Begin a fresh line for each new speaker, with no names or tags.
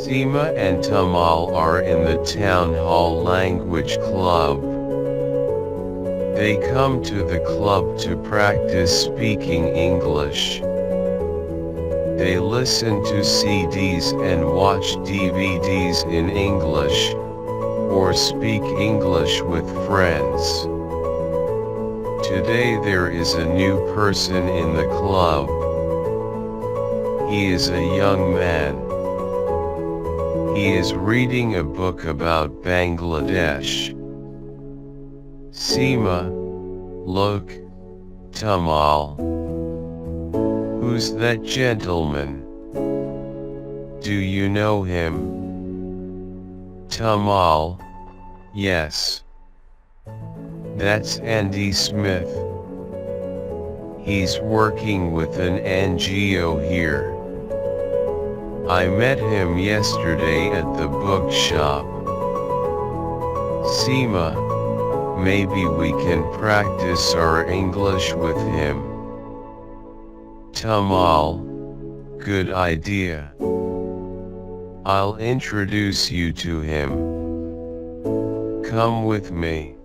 Seema and Tamal are in the Town Hall Language Club. They come to the club to practice speaking English. They listen to CDs and watch DVDs in English, or speak English with friends. Today there is a new person in the club. He is a young man. He is reading a book about Bangladesh. Seema, look, Tamal. Who's that gentleman? Do you know him? Tamal, yes. That's Andy Smith. He's working with an NGO here. I met him yesterday at the bookshop. Seema, maybe we can practice our English with him. Tamal, good idea. I'll introduce you to him. Come with me.